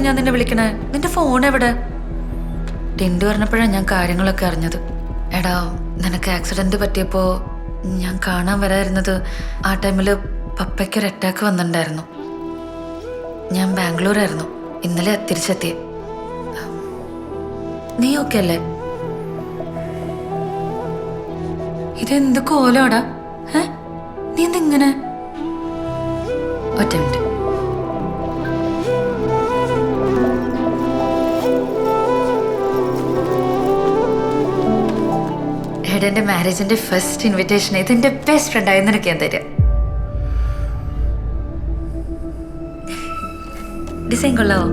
ഞാൻ നിന്നെ വിളിക്കണേ. നിന്റെ ഫോൺ എവിടെ? ടിൻഡു പറഞ്ഞപ്പോഴാണ് ഞാൻ കാര്യങ്ങളൊക്കെ അറിഞ്ഞത്. എടാ, നിനക്ക് ആക്സിഡന്റ് പറ്റിയപ്പോ ഞാൻ കാണാൻ വരായിരുന്നത്. ആ ടൈമില് പപ്പയ്ക്കൊരു അറ്റാക്ക് വന്നിട്ടുണ്ടായിരുന്നു. ഞാൻ ബാംഗ്ലൂരായിരുന്നു. ഇന്നലെ തിരിച്ചെത്തി. നീ ഓക്കെ അല്ലേ? ഇതെന്ത് കോലോടാ? നീ എന്തിങ്ങനെ? ഒറ്റ മിനിറ്റ്. എന്റെ മാരേജിന്റെ ഫസ്റ്റ് ഇൻവിറ്റേഷൻ ഇതെന്റെ ബെസ്റ്റ് ഫ്രണ്ട് ആയി നിനക്ക് ഞാൻ തരാം. ഡിസൈൻ കൊള്ളാവോ?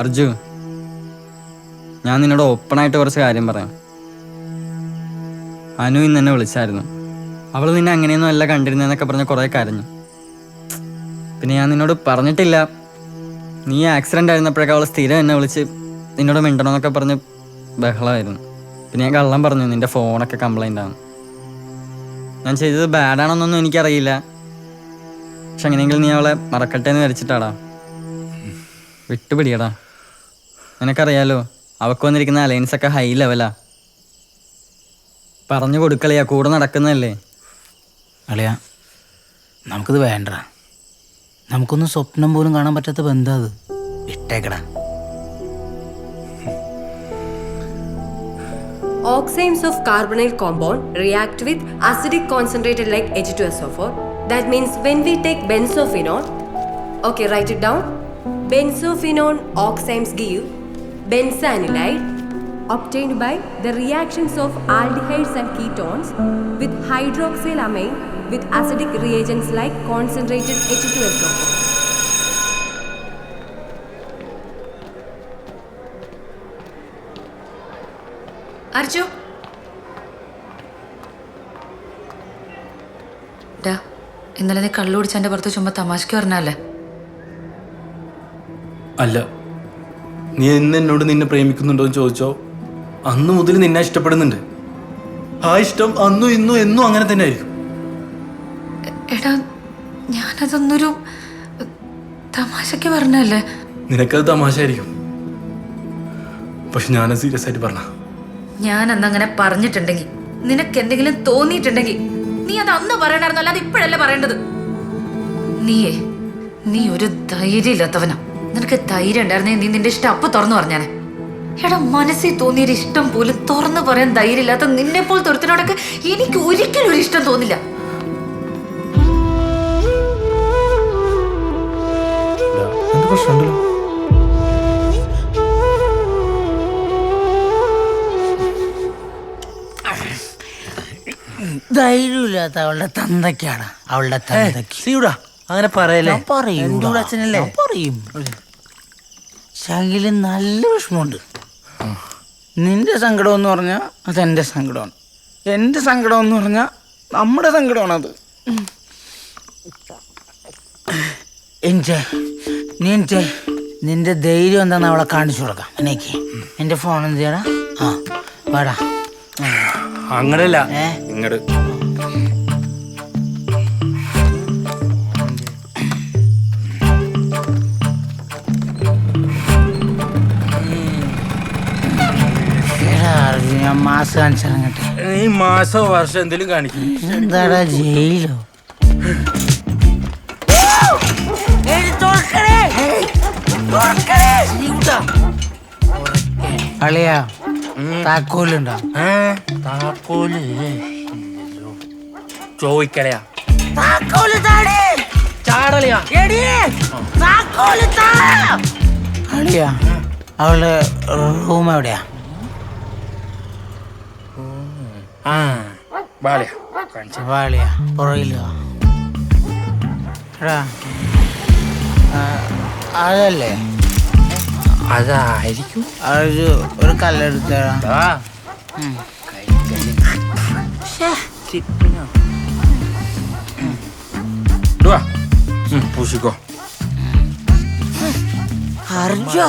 അർജു, ഞാൻ നിന്നോട് ഓപ്പണായിട്ട് കുറച്ച് കാര്യം പറയാം. അനു ഇന്ന് എന്നെ വിളിച്ചായിരുന്നു. അവൾ നിന്നെ അങ്ങനെയൊന്നും അല്ല കണ്ടിരുന്നതെന്നൊക്കെ പറഞ്ഞ് കുറേ കരഞ്ഞു. പിന്നെ ഞാൻ നിന്നോട് പറഞ്ഞിട്ടില്ല. നീ ആക്സിഡൻ്റ് ആയിരുന്നപ്പോഴൊക്കെ അവൾ സ്ഥിരം എന്നെ വിളിച്ച് നിന്നോട് മിണ്ടണമെന്നൊക്കെ പറഞ്ഞ് ബഹളമായിരുന്നു. പിന്നെ ഞാൻ കള്ളം പറഞ്ഞു നിൻ്റെ ഫോണൊക്കെ കംപ്ലൈൻ്റ് ആണ്. ഞാൻ ചെയ്തത് ബാഡാണെന്നൊന്നും എനിക്കറിയില്ല. പക്ഷെ അങ്ങനെയെങ്കിലും നീ അവളെ മറക്കട്ടെ എന്ന് വരച്ചിട്ടാടാ. വിട്ടുപിടിയടാ. നിനക്കറിയാലോ അവൾക്ക് വന്നിരിക്കുന്ന അലയൻസൊക്കെ ഹൈ ലെവലാ. പറഞ്ഞു കൊടുക്കളിയാ, കൂടെ നടക്കുന്നതല്ലേ. അളിയാ, നമുക്കിത് വേണ്ട. നമുക്കൊന്നും സ്വപ്നം പോലും കാണാൻ പറ്റാത്ത ബന്ധം അത്. വിട്ടേക്കടാ. Oximes of carbonyl compound react with acidic concentrated like H2SO4. That means when we take benzophenone, okay, write it down. Benzophenone oximes give benzanilide obtained by the reactions of aldehydes and ketones with hydroxylamine with acidic reagents like concentrated H2SO4. Arju, ഇന്നലെ നീ കള്ളു കുടിച്ച എൻ്റെ പുറത്ത് ചുമ്മാ തമാശക്ക് പറഞ്ഞല്ലേ? അല്ല, നീ എന്ന് എന്നോട് നിന്നെ പ്രേമിക്കുന്നുണ്ടോ എന്ന് ചോദിച്ചോ, അന്ന് മുതൽ നിന്നെ ഇഷ്ടപ്പെടുന്നുണ്ട്. ആ ഇഷ്ടം അന്നും ഇന്നും എന്നും അങ്ങനെ തന്നെ ആയിരിക്കും. എടാ, ഞാനതൊന്നൊരു തമാശക്ക് പറഞ്ഞല്ലേ? നിനക്കത് തമാശയായിരിക്കും, പക്ഷെ ഞാനത് സീരിയസ് ആയിട്ട് പറഞ്ഞ. ഞാൻ അന്നങ്ങനെ പറഞ്ഞിട്ടുണ്ടെങ്കിൽ, നിനക്ക് എന്തെങ്കിലും തോന്നിയിട്ടുണ്ടെങ്കിൽ നീ അത് അന്ന് പറയണമായിരുന്നു, അല്ലാതെ ഇപ്പോഴല്ലേ പറയേണ്ടത്. നീ ഒരു ധൈര്യം ഇല്ലാത്തവനാ. നിനക്ക് ധൈര്യം ഉണ്ടായിരുന്നെങ്കിൽ നീ നിന്റെ ഇഷ്ടം അപ്പൊ തുറന്നു പറഞ്ഞാനെ. എടാ, മനസ്സിൽ തോന്നിയൊരു ഇഷ്ടം പോലും തുറന്നു പറയാൻ ധൈര്യം ഇല്ലാത്ത നിന്നെ പോൽ തൊരുത്തിനോടൊക്കെ എനിക്ക് ഒരിക്കലും ഒരു ഇഷ്ടം തോന്നില്ല. ധൈര്യമില്ലാത്ത അവളുടെ തന്തയ്ക്കാണ്. അവളുടെ തന്തയ്ക്ക് അങ്ങനെ പറയല്ലേ? അച്ഛനല്ലേ പറയും. ശകില് നല്ല വിഷമമുണ്ട്. നിന്റെ സങ്കടം എന്ന് പറഞ്ഞാൽ അതെന്റെ സങ്കടമാണ്, എന്റെ സങ്കടം എന്ന് പറഞ്ഞാൽ നമ്മുടെ സങ്കടമാണ്. അത് നിന്റെ ധൈര്യം എന്താന്ന് അവളെ കാണിച്ചു കൊടുക്കാം. എനിക്ക് എന്റെ ഫോൺ എന്ത് ചെയ്യടാ? ആ വാടാ. അങ്ങനല്ല, ഇങ്ങട് ഞാൻ മാസം കാണിച്ചിറങ്ങട്ടെ. ഈ മാസോ വർഷം എന്തെങ്കിലും കാണിക്കും. എന്താടാ ജയിലോ? അളിയാ, താക്കോലുണ്ടോ? താക്കോല് ചോദിക്കലയാ അളിയാ അവളുടെ റൂം എവിടെയാ? വാളിയാ പുറകിലോ? എടാ അതല്ലേ? അതായിരിക്കും. ഒരു കല്ലെടുത്താ പൂശിക്കോ. അറിഞ്ഞോ?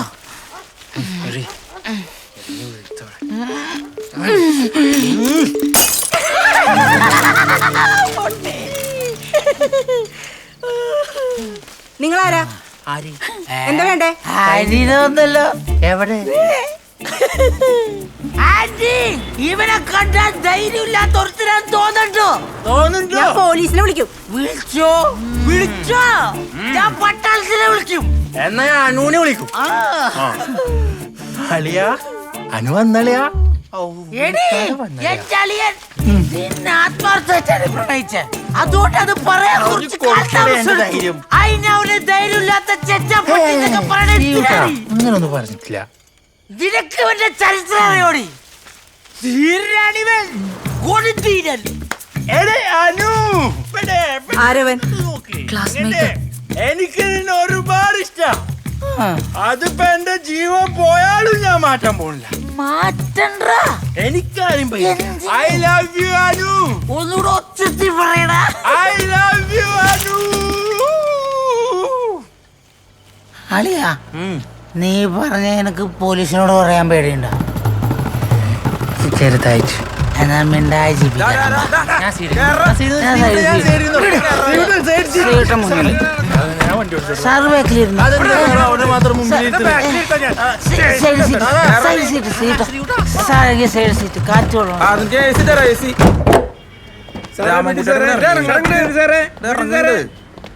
നിങ്ങളാരാ? എന്താ വേണ്ടേ? അരിതൊന്നല്ലോ. എവിടെ? ഇവനെ കണ്ടാൽ ധൈര്യമില്ലാത്ത ഒരുത്തരാൻ തോന്നുന്നുണ്ടോ? ഞാൻ പോലീസിനെ വിളിക്കും. വിളിച്ചോ ഞാൻ പട്ടാളത്തിനെ വിളിക്കും. എന്നാ ഞാൻ അനുവിനെ വിളിക്കും. അളിയാ അനു വന്നളിയാ. ആത്മാർത്ഥമായിട്ടാണ് പ്രണയിച്ചത്. അതുകൊണ്ട് അത് പറയാൻ കുറച്ച് ധൈര്യം. അതിനവന് ധൈര്യമില്ലാത്ത അങ്ങനൊന്നും പറഞ്ഞിട്ടില്ല. നിനക്ക് അവന്റെ ചരിത്രം അറിയോടി? ധീരനാണിവൻ, കൊടുധീരൻ. ആരവൻ? ക്ലാസ്മേറ്റ്. എനിക്ക് നിന്നെ ഒരുപാട് ഇഷ്ടം. അതിപ്പോ എന്റെ ജീവൻ പോയാലും ഞാൻ മാറ്റാൻ പോണില്ല. മാറ്റണ്ട. എനിക്കാരും ഐ ലവ് യു അനു. ഒന്നുകൂടെ ഒച്ചത്തിൽ പറയടാ. I love you Anu. അളിയാ നീ പറഞ്ഞ എനിക്ക് പോലീസിനോട് പറയാൻ പേടിയുണ്ടോ? ചെറുതായിട്ട്. എന്നാ മിണ്ടായി സാർ ബാക്കിലിരുന്നു. സൈഡ് സീറ്റ് കാറ്റോളൂ.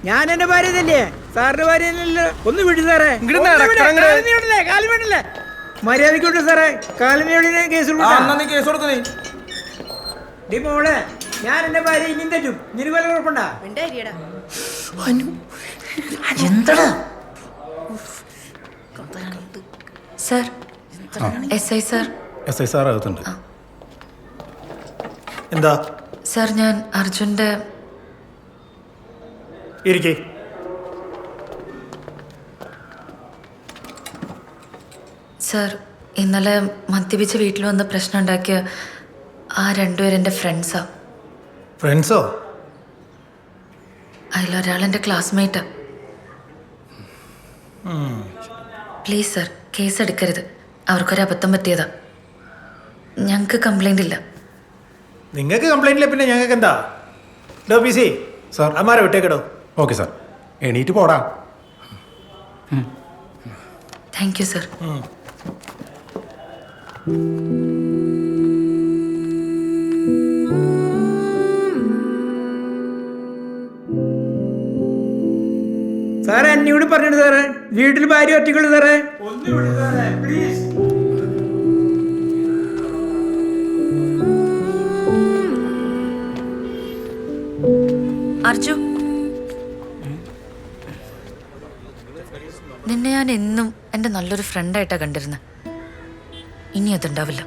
ഞാൻ എന്റെ ഭാര്യ തന്നെ, സാറിന്റെ ഭാര്യ തന്നെയല്ലോ. ഒന്ന് വിട്ടു സാറേ, കാലം വേണ്ടല്ലേ? മര്യാദക്ക് വിട്ടു സാറേ, കാലമയോടെ കേസ് കൊടുക്കുന്നേ. ഡി മോളെ, ഞാൻ എന്റെ ഭാര്യ ഇനിയും തെറ്റും, നിനക്ക് വല്ല കുഴപ്പമുണ്ടാ? എന്താ sir, SI sir. SI sir അകത്തുണ്ട്. എന്താ സർ, ഞാൻ അർജുൻ്റെ ഇരിക്കേ. സർ, ഇന്നലെ മദ്യപിച്ച് വീട്ടിൽ വന്ന് പ്രശ്നം ഉണ്ടാക്കിയ ആ രണ്ടുപേരും എൻ്റെ ഫ്രണ്ട്സാ. ഫ്രണ്ട്സോ? അതിലൊരാളെൻ്റെ ക്ലാസ്മേറ്റാ. പ്ലീസ് സർ, കേസ് എടുക്കരുത്. അവർക്കൊരബദ്ധം പറ്റിയതാ. ഞങ്ങൾക്ക് കംപ്ലൈൻ്റ് ഇല്ല. നിങ്ങൾക്ക് കംപ്ലൈന്റ് ഇല്ല, പിന്നെ ഞങ്ങൾക്ക് എന്താ? PC സാർ, അമ്മാരെ വിട്ടേക്കടോ. ഓക്കെ സാർ, എണീറ്റ് പോടാ. Thank you sir. സാറേ, എന്നോട് പറഞ്ഞിട്ട് സാറേ, വീട്ടിൽ ഭാര്യ ഒറ്റയ്ക്കുള്ളൂ സാറേ. ഒന്ന് വിടൂ സാറേ, പ്ലീസ്. അർജു, നിന്നെ ഞാൻ എന്നും എൻ്റെ നല്ലൊരു ഫ്രണ്ടായിട്ടാണ് കണ്ടിരുന്നത്. ഇനി അതുണ്ടാവില്ല.